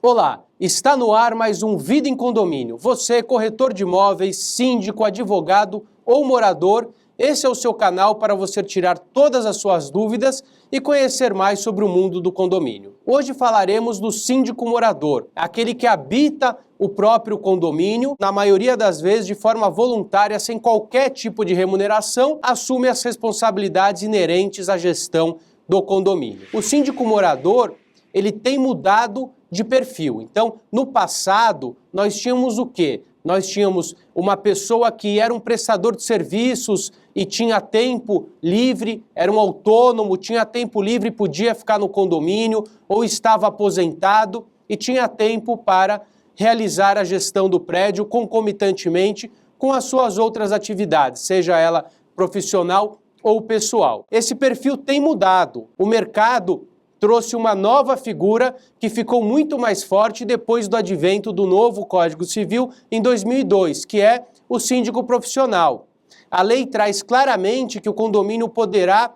Olá, está no ar mais um Vida em Condomínio. Você, corretor de imóveis, síndico, advogado ou morador, esse é o seu canal para você tirar todas as suas dúvidas e conhecer mais sobre o mundo do condomínio. Hoje falaremos do síndico morador, aquele que habita o próprio condomínio, na maioria das vezes de forma voluntária, sem qualquer tipo de remuneração, assume as responsabilidades inerentes à gestão do condomínio. O síndico morador, ele tem mudado de perfil. Então, no passado, nós tínhamos o quê? Nós tínhamos uma pessoa que era um prestador de serviços e tinha tempo livre, era um autônomo, tinha tempo livre, podia ficar no condomínio, ou estava aposentado e tinha tempo para realizar a gestão do prédio concomitantemente com as suas outras atividades, seja ela profissional ou pessoal. Esse perfil tem mudado. O mercado trouxe uma nova figura que ficou muito mais forte depois do advento do novo Código Civil em 2002, que é o síndico profissional. A lei traz claramente que o condomínio poderá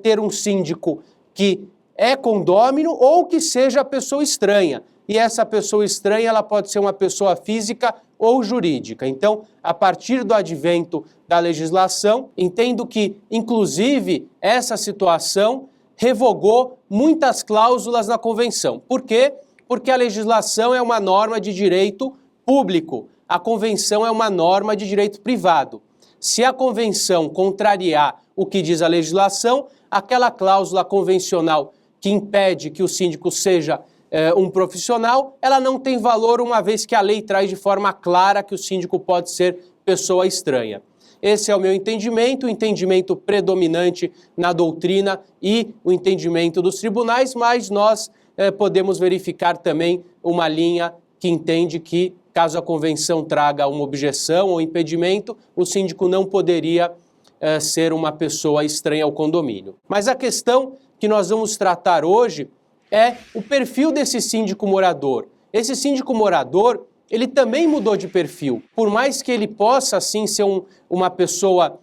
ter um síndico que é condômino ou que seja pessoa estranha. E essa pessoa estranha ela pode ser uma pessoa física ou jurídica. Então, a partir do advento da legislação, entendo que, inclusive, essa situação revogou muitas cláusulas na convenção. Por quê? Porque a legislação é uma norma de direito público, a convenção é uma norma de direito privado. Se a convenção contrariar o que diz a legislação, aquela cláusula convencional que impede que o síndico seja um profissional, ela não tem valor, uma vez que a lei traz de forma clara que o síndico pode ser pessoa estranha. Esse é o meu entendimento, o entendimento predominante na doutrina e o entendimento dos tribunais, mas nós podemos verificar também uma linha que entende que, caso a convenção traga uma objeção ou impedimento, o síndico não poderia ser uma pessoa estranha ao condomínio. Mas a questão que nós vamos tratar hoje é o perfil desse síndico morador. Esse síndico morador, ele também mudou de perfil. Por mais que ele possa, sim, ser uma pessoa,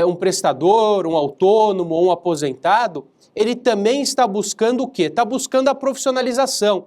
um prestador, um autônomo ou um aposentado, ele também está buscando o quê? Está buscando a profissionalização.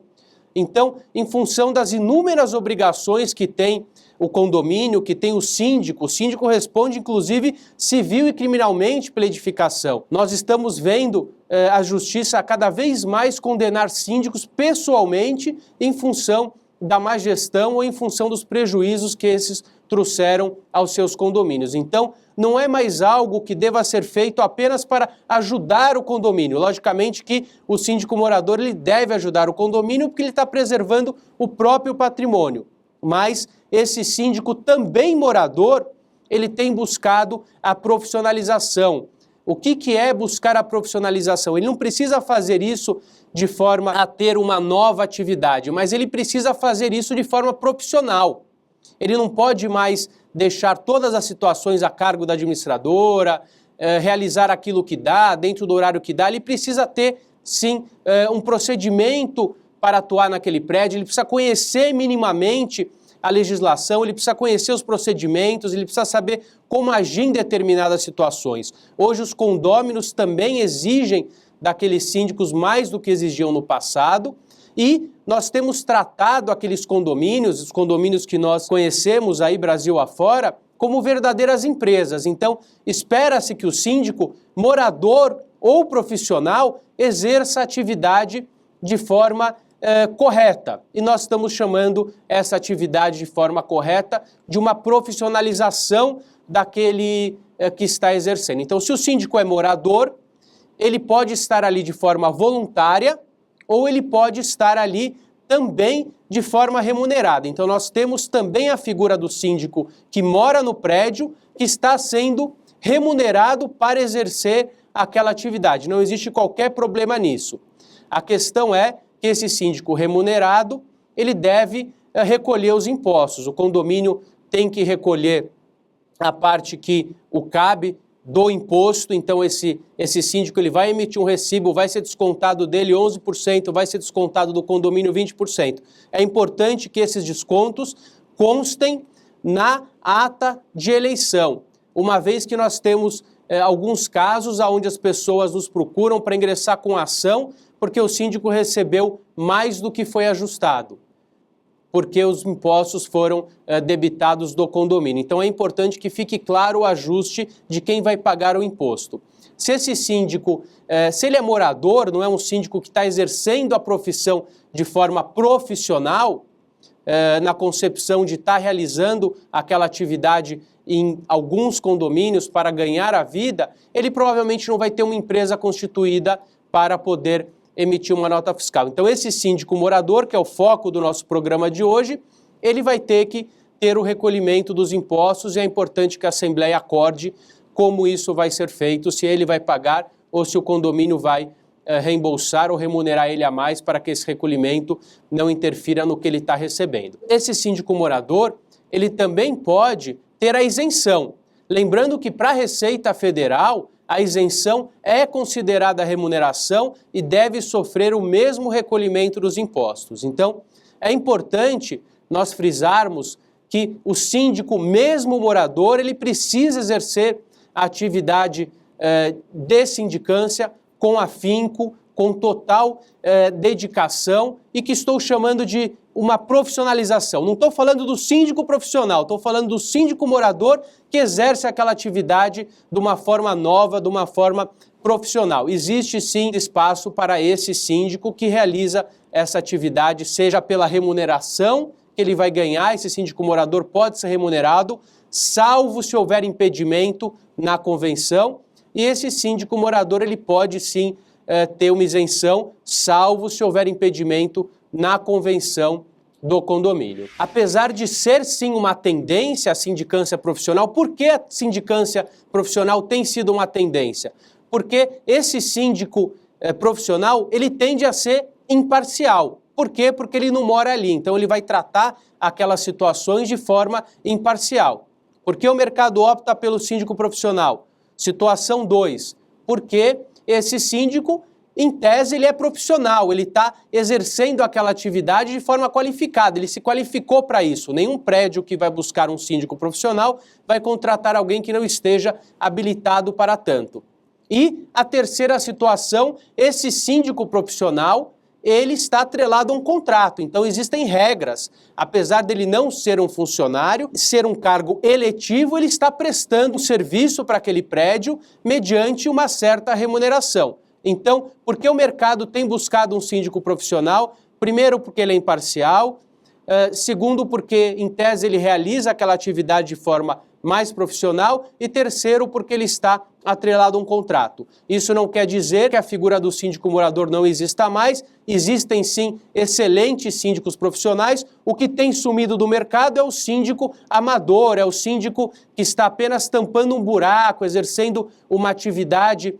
Então, em função das inúmeras obrigações que tem o condomínio, que tem o síndico responde, inclusive, civil e criminalmente pela edificação. Nós estamos vendo a justiça cada vez mais condenar síndicos pessoalmente em função da má gestão ou em função dos prejuízos que esses trouxeram aos seus condomínios. Então, não é mais algo que deva ser feito apenas para ajudar o condomínio. Logicamente que o síndico morador ele deve ajudar o condomínio porque ele está preservando o próprio patrimônio. Mas esse síndico também morador, ele tem buscado a profissionalização. O que é buscar a profissionalização? Ele não precisa fazer isso de forma a ter uma nova atividade, mas ele precisa fazer isso de forma profissional. Ele não pode mais deixar todas as situações a cargo da administradora, realizar aquilo que dá, dentro do horário que dá. Ele precisa ter, sim, um procedimento para atuar naquele prédio, ele precisa conhecer minimamente a legislação, ele precisa conhecer os procedimentos, ele precisa saber como agir em determinadas situações. Hoje os condôminos também exigem daqueles síndicos mais do que exigiam no passado e nós temos tratado aqueles condomínios, os condomínios que nós conhecemos aí Brasil afora, como verdadeiras empresas. Então, espera-se que o síndico, morador ou profissional, exerça a atividade de forma correta. E nós estamos chamando essa atividade de forma correta de uma profissionalização daquele que está exercendo. Então, se o síndico é morador, ele pode estar ali de forma voluntária ou ele pode estar ali também de forma remunerada. Então, nós temos também a figura do síndico que mora no prédio, que está sendo remunerado para exercer aquela atividade. Não existe qualquer problema nisso. A questão é que esse síndico remunerado, ele deve recolher os impostos. O condomínio tem que recolher a parte que o cabe do imposto, então esse síndico ele vai emitir um recibo, vai ser descontado dele 11%, vai ser descontado do condomínio 20%. É importante que esses descontos constem na ata de eleição, uma vez que nós temos alguns casos onde as pessoas nos procuram para ingressar com ação porque o síndico recebeu mais do que foi ajustado, porque os impostos foram debitados do condomínio. Então é importante que fique claro o ajuste de quem vai pagar o imposto. Se esse síndico, se ele é morador, não é um síndico que está exercendo a profissão de forma profissional, na concepção de estar realizando aquela atividade em alguns condomínios para ganhar a vida, ele provavelmente não vai ter uma empresa constituída para poder emitir uma nota fiscal. Então esse síndico morador, que é o foco do nosso programa de hoje, ele vai ter que ter o recolhimento dos impostos e é importante que a Assembleia acorde como isso vai ser feito, se ele vai pagar ou se o condomínio vai reembolsar ou remunerar ele a mais para que esse recolhimento não interfira no que ele está recebendo. Esse síndico morador, ele também pode ter a isenção. Lembrando que para a Receita Federal, a isenção é considerada remuneração e deve sofrer o mesmo recolhimento dos impostos. Então, é importante nós frisarmos que o síndico, mesmo morador, ele precisa exercer a atividade de sindicância com afinco, com total dedicação e que estou chamando de uma profissionalização. Não estou falando do síndico profissional, estou falando do síndico morador que exerce aquela atividade de uma forma nova, de uma forma profissional. Existe sim espaço para esse síndico que realiza essa atividade, seja pela remuneração que ele vai ganhar, esse síndico morador pode ser remunerado, salvo se houver impedimento na convenção, e esse síndico morador ele pode sim ter uma isenção, salvo se houver impedimento na convenção do condomínio. Apesar de ser sim uma tendência a sindicância profissional, por que a sindicância profissional tem sido uma tendência? Porque esse síndico profissional, ele tende a ser imparcial. Por quê? Porque ele não mora ali, então ele vai tratar aquelas situações de forma imparcial. Por que o mercado opta pelo síndico profissional? Situação 2, porque esse síndico, em tese, ele é profissional, ele está exercendo aquela atividade de forma qualificada, ele se qualificou para isso. Nenhum prédio que vai buscar um síndico profissional vai contratar alguém que não esteja habilitado para tanto. E a terceira situação, esse síndico profissional, ele está atrelado a um contrato, então existem regras. Apesar dele não ser um funcionário, ser um cargo eletivo, ele está prestando um serviço para aquele prédio mediante uma certa remuneração. Então, por que o mercado tem buscado um síndico profissional? Primeiro, porque ele é imparcial. Segundo, porque, em tese, ele realiza aquela atividade de forma mais profissional. E terceiro, porque ele está atrelado a um contrato. Isso não quer dizer que a figura do síndico morador não exista mais. Existem, sim, excelentes síndicos profissionais. O que tem sumido do mercado é o síndico amador, é o síndico que está apenas tampando um buraco, exercendo uma atividade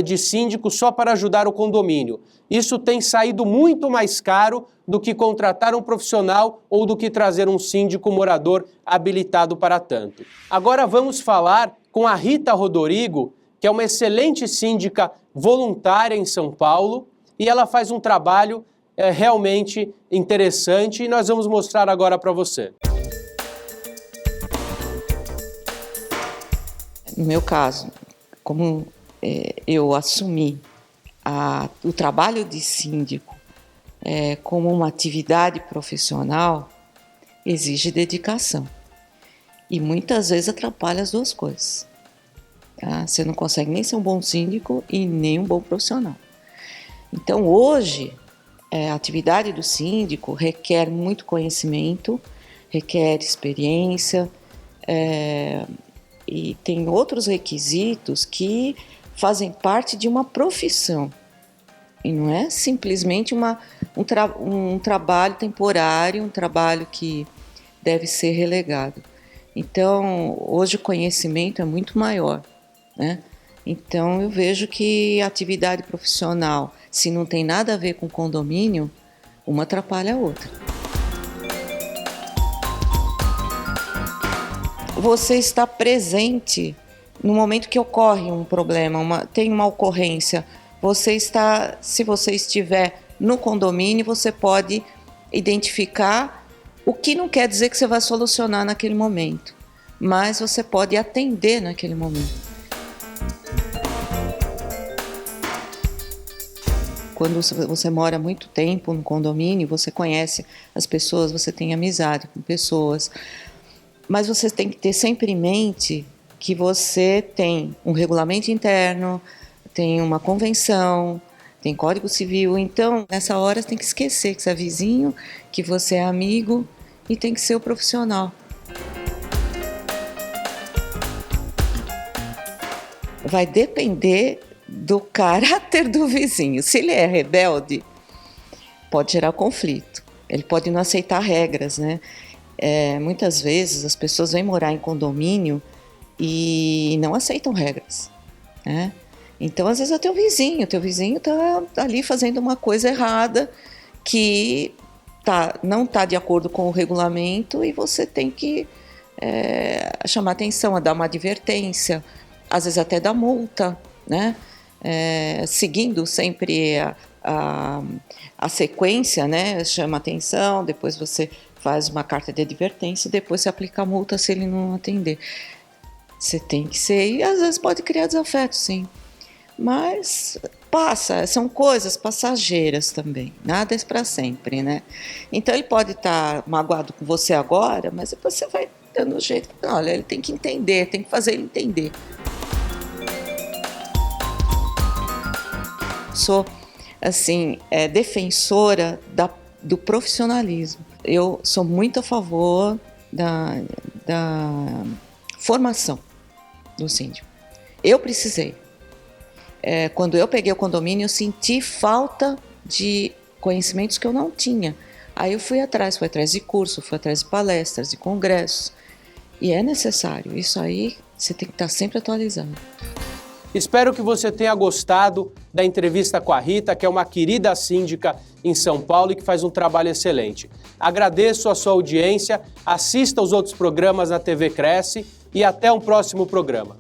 de síndico só para ajudar o condomínio. Isso tem saído muito mais caro do que contratar um profissional ou do que trazer um síndico morador habilitado para tanto. Agora vamos falar com a Rita Rodorigo, que é uma excelente síndica voluntária em São Paulo, e ela faz um trabalho realmente interessante e nós vamos mostrar agora para você. No meu caso, como eu assumi o trabalho de síndico como uma atividade profissional, exige dedicação. E muitas vezes atrapalha as duas coisas. Tá? Você não consegue nem ser um bom síndico e nem um bom profissional. Então, hoje, a atividade do síndico requer muito conhecimento, requer experiência, e tem outros requisitos que fazem parte de uma profissão. E não é simplesmente um trabalho temporário, um trabalho que deve ser relegado. Então, hoje o conhecimento é muito maior, né? Então, eu vejo que a atividade profissional, se não tem nada a ver com condomínio, uma atrapalha a outra. Você está presente no momento que ocorre um problema, tem uma ocorrência. Se você estiver no condomínio, você pode identificar o que não quer dizer que você vai solucionar naquele momento, mas você pode atender naquele momento. Quando você mora muito tempo no condomínio, você conhece as pessoas, você tem amizade com pessoas, mas você tem que ter sempre em mente que você tem um regulamento interno, tem uma convenção, tem Código Civil. Então, nessa hora, você tem que esquecer que você é vizinho, que você é amigo e tem que ser o profissional. Vai depender do caráter do vizinho. Se ele é rebelde, pode gerar conflito. Ele pode não aceitar regras, né? Muitas vezes as pessoas vêm morar em condomínio e não aceitam regras, né? Então, às vezes, é teu vizinho está ali fazendo uma coisa errada que não está de acordo com o regulamento e você tem que chamar atenção, dar uma advertência, às vezes até dar multa, né? Seguindo sempre a sequência, né? Chama atenção, depois você faz uma carta de advertência, depois você aplica a multa se ele não atender. Você tem que ser, e às vezes pode criar desafeto, sim. Mas são coisas passageiras também, nada é para sempre, né? Então ele pode estar magoado com você agora, mas depois você vai dando um jeito. Olha, ele tem que entender, tem que fazer ele entender. Sou, assim, defensora do profissionalismo. Eu sou muito a favor da formação do síndico. Eu precisei. Quando eu peguei o condomínio, eu senti falta de conhecimentos que eu não tinha. Aí eu fui atrás de curso, fui atrás de palestras, de congressos. E é necessário. Isso aí você tem que estar sempre atualizando. Espero que você tenha gostado da entrevista com a Rita, que é uma querida síndica em São Paulo e que faz um trabalho excelente. Agradeço a sua audiência, assista aos outros programas na TV Cresce e até um próximo programa.